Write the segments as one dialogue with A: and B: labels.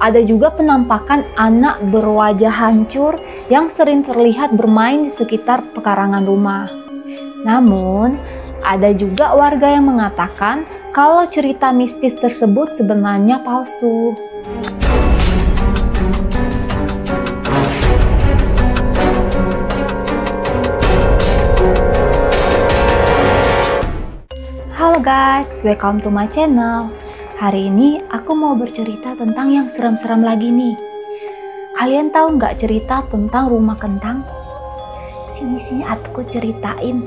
A: ada juga penampakan anak berwajah hancur yang sering terlihat bermain di sekitar pekarangan rumah. Namun, ada juga warga yang mengatakan kalau cerita mistis tersebut sebenarnya palsu. Halo guys, welcome to my channel. Hari ini aku mau bercerita tentang yang serem-serem lagi nih. Kalian tahu nggak cerita tentang rumah kentang? Sini aku ceritain.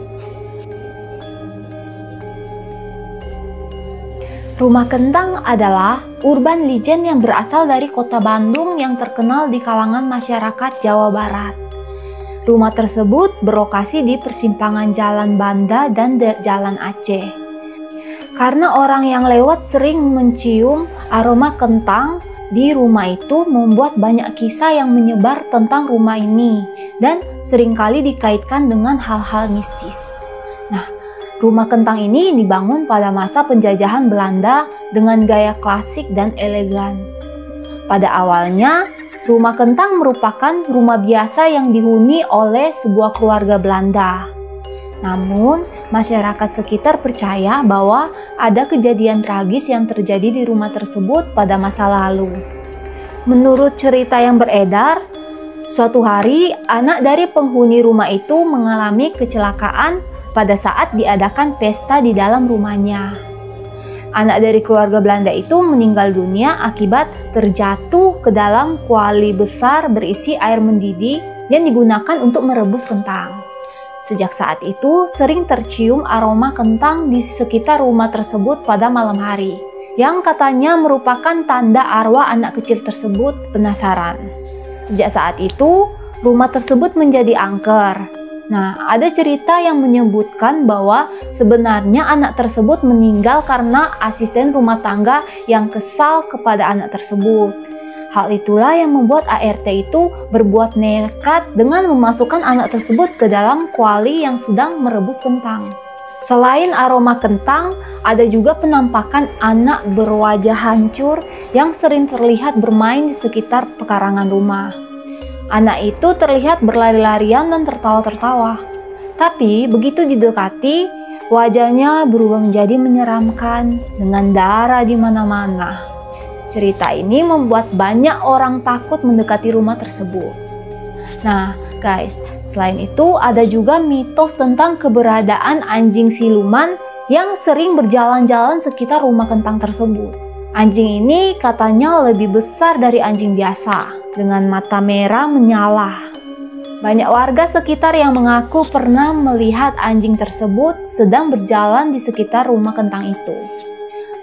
A: Rumah kentang adalah urban legend yang berasal dari kota Bandung yang terkenal di kalangan masyarakat Jawa Barat. Rumah tersebut berlokasi di persimpangan Jalan Banda dan Jalan Aceh. Karena orang yang lewat sering mencium aroma kentang di rumah itu, membuat banyak kisah yang menyebar tentang rumah ini dan seringkali dikaitkan dengan hal-hal mistis. Nah, rumah kentang ini dibangun pada masa penjajahan Belanda dengan gaya klasik dan elegan. Pada awalnya, rumah kentang merupakan rumah biasa yang dihuni oleh sebuah keluarga Belanda. Namun, masyarakat sekitar percaya bahwa ada kejadian tragis yang terjadi di rumah tersebut pada masa lalu. Menurut cerita yang beredar, suatu hari anak dari penghuni rumah itu mengalami kecelakaan pada saat diadakan pesta di dalam rumahnya. Anak dari keluarga Belanda itu meninggal dunia akibat terjatuh ke dalam kuali besar berisi air mendidih yang digunakan untuk merebus kentang. Sejak saat itu, sering tercium aroma kentang di sekitar rumah tersebut pada malam hari, yang katanya merupakan tanda arwah anak kecil tersebut penasaran. Sejak saat itu, rumah tersebut menjadi angker. Nah, ada cerita yang menyebutkan bahwa sebenarnya anak tersebut meninggal karena asisten rumah tangga yang kesal kepada anak tersebut. Hal itulah yang membuat ART itu berbuat nekat dengan memasukkan anak tersebut ke dalam kuali yang sedang merebus kentang. Selain aroma kentang, ada juga penampakan anak berwajah hancur yang sering terlihat bermain di sekitar pekarangan rumah. Anak itu terlihat berlari-larian dan tertawa-tertawa. Tapi begitu didekati, wajahnya berubah menjadi menyeramkan dengan darah di mana-mana. Cerita ini membuat banyak orang takut mendekati rumah tersebut. Nah guys, selain itu ada juga mitos tentang keberadaan anjing siluman yang sering berjalan-jalan sekitar rumah kentang tersebut. Anjing ini katanya lebih besar dari anjing biasa, dengan mata merah menyala. Banyak warga sekitar yang mengaku pernah melihat anjing tersebut sedang berjalan di sekitar rumah kentang itu.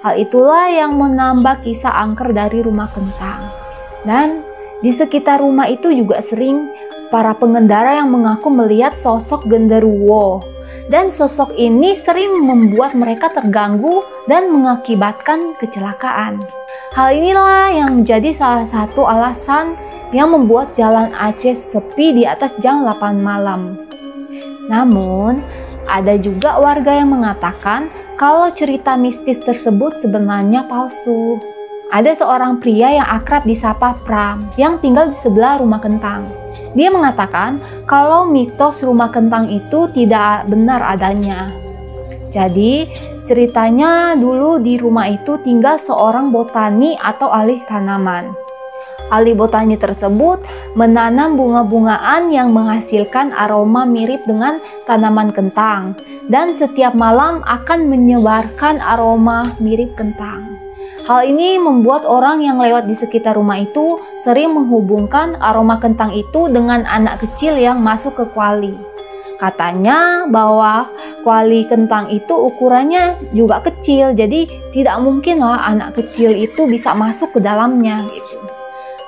A: Hal itulah yang menambah kisah angker dari rumah kentang. Dan di sekitar rumah itu juga sering para pengendara yang mengaku melihat sosok genderuwo. Dan sosok ini sering membuat mereka terganggu dan mengakibatkan kecelakaan. Hal inilah yang menjadi salah satu alasan yang membuat Jalan Aceh sepi di atas jam 8 malam. Namun, ada juga warga yang mengatakan kalau cerita mistis tersebut sebenarnya palsu. Ada seorang pria yang akrab disapa Pram yang tinggal di sebelah rumah kentang. Dia mengatakan kalau mitos rumah kentang itu tidak benar adanya. Jadi, ceritanya dulu di rumah itu tinggal seorang botani atau ahli tanaman. Ahli botani tersebut menanam bunga-bungaan yang menghasilkan aroma mirip dengan tanaman kentang dan setiap malam akan menyebarkan aroma mirip kentang. Hal ini membuat orang yang lewat di sekitar rumah itu sering menghubungkan aroma kentang itu dengan anak kecil yang masuk ke kuali. Katanya bahwa kuali kentang itu ukurannya juga kecil, jadi tidak mungkinlah anak kecil itu bisa masuk ke dalamnya gitu.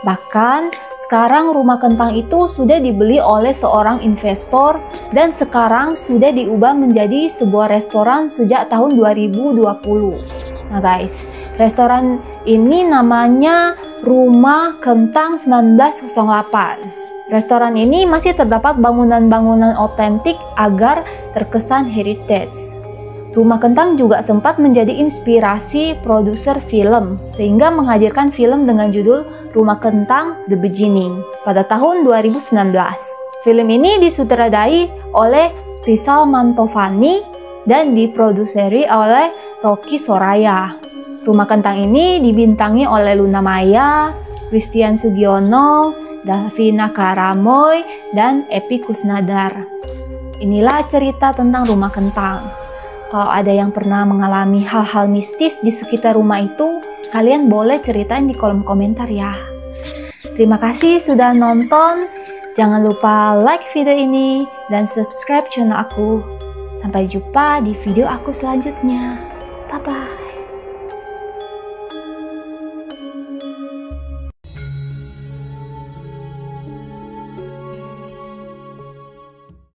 A: Bahkan sekarang rumah kentang itu sudah dibeli oleh seorang investor dan sekarang sudah diubah menjadi sebuah restoran sejak tahun 2020. Nah guys, restoran ini namanya Rumah Kentang 1908. Restoran ini masih terdapat bangunan-bangunan otentik agar terkesan heritage. Rumah Kentang juga sempat menjadi inspirasi produser film, sehingga menghadirkan film dengan judul Rumah Kentang The Beginning pada tahun 2019. Film ini disutradai oleh Rizal Mantovani dan diproduseri oleh Rocky Soraya. Rumah Kentang ini dibintangi oleh Luna Maya, Christian Sugiono, Davina Karamoy, dan Epy Kusnandar. Inilah cerita tentang Rumah Kentang. Kalau ada yang pernah mengalami hal-hal mistis di sekitar rumah itu, kalian boleh ceritain di kolom komentar ya. Terima kasih sudah nonton. Jangan lupa like video ini dan subscribe channel aku. Sampai jumpa di video aku selanjutnya.